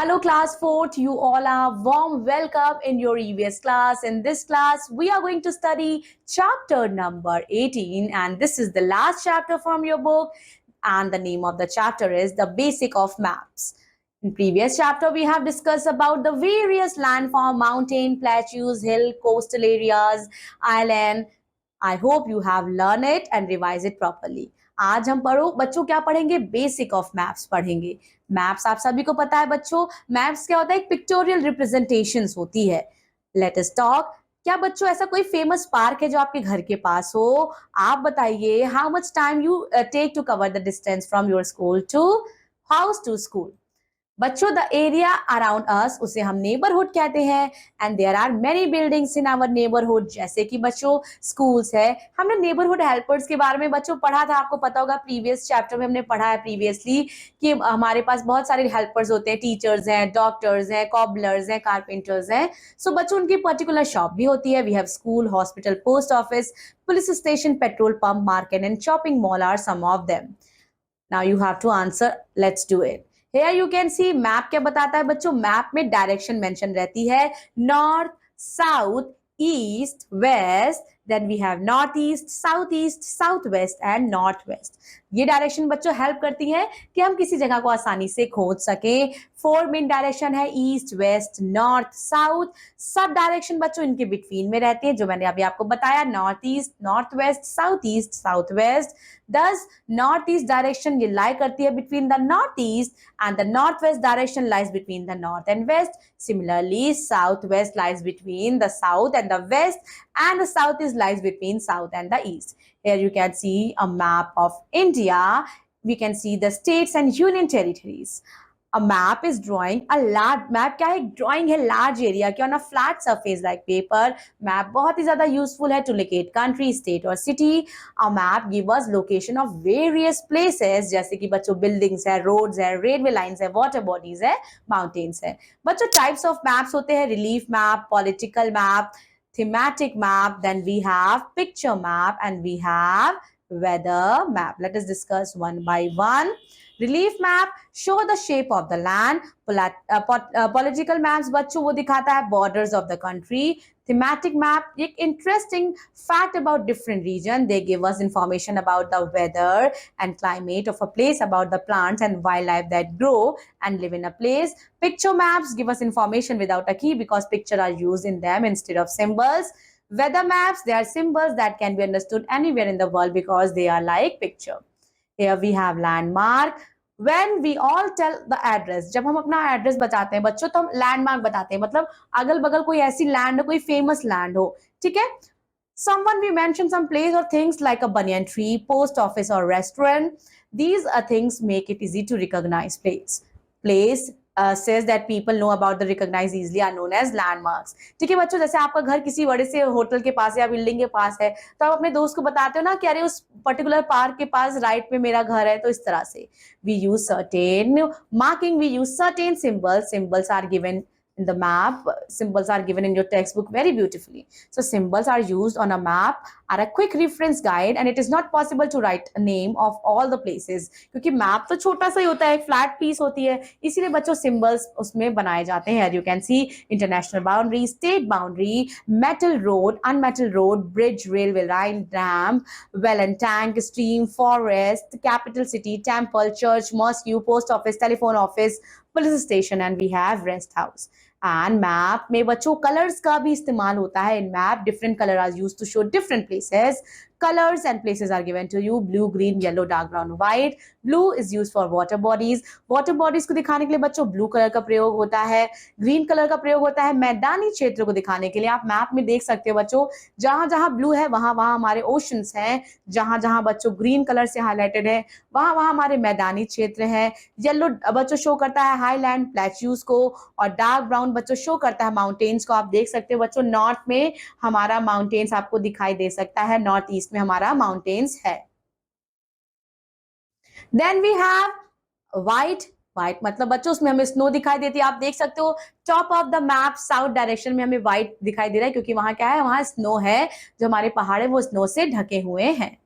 Hello class 4th, you all are warm welcome in your EVS class. In this class, we are going to study chapter number 18 and this is the last chapter from your book and the name of the chapter is The Basic of Maps. In previous chapter, we have discussed about the various landform, mountain, plateaus, hill, coastal areas, island. I hope you have learned it and revised it properly. आज हम बच्चों क्या पढ़ेंगे? Basic of maps पढ़ेंगे. Maps आप सभी को पता है बच्चों, मैप्स क्या होता है? एक पिक्टोरियल रिप्रेजेंटेशंस होती है. Let us talk. क्या बच्चों ऐसा कोई फेमस पार्क है जो आपके घर के पास हो? आप बताइए, how much time you take to cover the distance from your school to house to school? बच्चों, द एरिया अराउंड अस उसे हम नेबरहुड कहते हैं and there are many buildings in our neighbourhood. जैसे कि बच्चों स्कूल्स है. हमने नेबरहुड हेल्पर्स के बारे में बच्चों पढ़ा था, आपको पता होगा प्रीवियस चैप्टर में हमने पढ़ा है प्रीवियसली कि हमारे पास बहुत सारे हेल्पर्स होते हैं, टीचर्स हैं, डॉक्टर्स हैं, कॉबलर्स हैं, कारपेंटर्स हैं. सो बच्चों उनकी पर्टिकुलर शॉप भी होती है. We have school, hospital, post office, police station, petrol pump, market and shopping mall are some of them. Now you have to answer. Let's do it. Here you can see map क्या बताता है बच्चों. Map में direction mention रहती है, north, south, east, west. Then we have north east, south west and north west. ये direction बच्चों help करती है कि हम किसी जगह को आसानी से खोज सकें. 4 मेन डायरेक्शन है, ईस्ट, वेस्ट, नॉर्थ, साउथ. सब डायरेक्शन बच्चों इनके बिटवीन में रहती है जो मैंने अभी आपको बताया, north east, north west, south west. दस नॉर्थ ईस्ट डायरेक्शन ये लाई करती है between the north east and the northwest direction lies between the north and west. Similarly, southwest lies between the south and the west and the southeast lies between south and the east. Here you can see a map of India. We can see the states and union territories. A map is drawing a large map. क्या है? Drawing है large area की on a flat surface like paper. Map बहुत ही ज्यादा useful है to locate country, state और city. A map give us location of various places, जैसे कि बच्चों बिल्डिंग्स है, रोड्स है, रेलवे लाइंस है, वाटर बॉडीज है, माउंटेन्स है. बच्चों टाइप्स ऑफ मैप्स होते हैं, relief map, political map, thematic map, then we have picture map and we have weather map. Let us discuss one by one. Relief map show the shape of the land. Political maps बच्चों वो दिखाता है borders of the country. Thematic map एक interesting fact about different region. They give us information about the weather and climate of a place, about the plants and wildlife that grow and live in a place. Picture maps give us information without a key because picture are used in them instead of symbols. Weather maps, they are symbols that can be understood anywhere in the world because they are like picture. Here we have landmark. When we all tell the address, जब हम अपना address बताते हैं बच्चों तो हम landmark बताते हैं, मतलब अगल बगल कोई ऐसी लैंड हो, कोई फेमस लैंड हो, ठीक है. Someone we mention some place or things like a banyan tree, post office or restaurant. These things make it easy to recognize place. Place says that people know about the recognize easily are known as landmarks. ठीक है बच्चों, जैसे आपका घर किसी बड़े से hotel के पास या बिल्डिंग के पास है तो आप अपने दोस्त को बताते हो ना कि अरे उस पर्टिकुलर पार्क के पास राइट में मेरा घर है. तो इस तरह से we use certain marking, we use certain symbols are given in the map. Symbols are given in your textbook very beautifully. So symbols are used on a map, are a quick reference guide and it is not possible to write a name of all the places क्योंकि map तो छोटा सा ही होता है, एक flat piece होती है, इसीलिए बच्चों सिंबल्स उसमें बनाए जाते हैं. You can see international boundary, state boundary, metal road, unmetal road, bridge, railway line, dam, well and tank, stream, forest, capital city, temple, church, mosque, post office, telephone office, police station and we have rest house. And map में बच्चों colours का भी इस्तेमाल होता है. In map different colour are used to show different places. Colors and places are given to you. Blue, green, yellow, dark brown, white. Blue is used for water bodies. Water bodies को दिखाने के लिए बच्चों blue colour का प्रयोग होता है. Green colour का प्रयोग होता है मैदानी क्षेत्र को दिखाने के लिए. आप मैप में देख सकते हो बच्चों, जहां जहां ब्लू है वहां वहां हमारे ओशंस हैं, जहां जहां बच्चों ग्रीन कलर से हाईलाइटेड है वहां वहां हमारे मैदानी क्षेत्र है. येलो बच्चों शो करता है हाईलैंड प्लेट्यूज को और डार्क ब्राउन बच्चों शो करता है माउंटेन्स को. आप देख सकते हो बच्चों नॉर्थ में हमारा माउंटेन्स आपको दिखाई दे सकता है, नॉर्थ ईस्ट में हमारा माउंटेन्स है. Then we have white. White मतलब बच्चों उसमें हमें स्नो दिखाई देती है. आप देख सकते हो top of the map south direction में हमें व्हाइट दिखाई दे रहा है क्योंकि वहां क्या है, वहां स्नो है, जो हमारे पहाड़ है वो स्नो से ढके हुए हैं.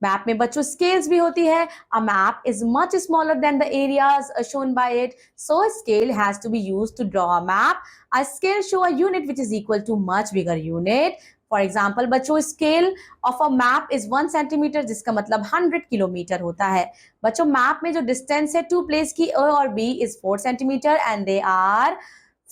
मैप में बच्चों स्केल्स भी होती है. A map is much smaller than the areas shown by it. So a scale has to be used to draw a map. A scale show a unit which is equal to much bigger unit. For example, बच्चों scale of a map is 1 centimeter जिसका मतलब 100 kilometre होता है. बच्चों map में जो distance है to place की A और B is 4 centimeter and they are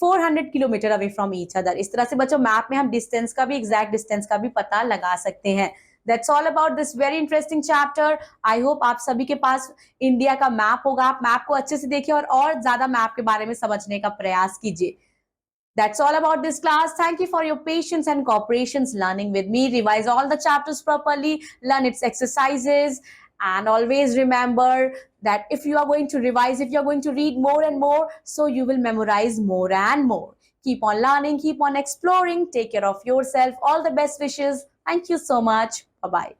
400 kilometre away from each other. इस तरह से बच्चों मैप में हम डिस्टेंस का भी, एग्जैक्ट डिस्टेंस का भी पता लगा सकते हैं. That's all about this very interesting chapter. I hope आप सभी के पास इंडिया का मैप होगा. आप मैप को अच्छे से देखिए और ज्यादा मैप के बारे में समझने का प्रयास कीजिए. That's all about this class. Thank you for your patience and cooperations learning with me. Revise all the chapters properly, learn its exercises, and always remember that if you are going to revise, if you are going to read more and more, so you will memorize more and more. Keep on learning, keep on exploring. Take care of yourself. All the best wishes. Thank you so much. Bye-bye.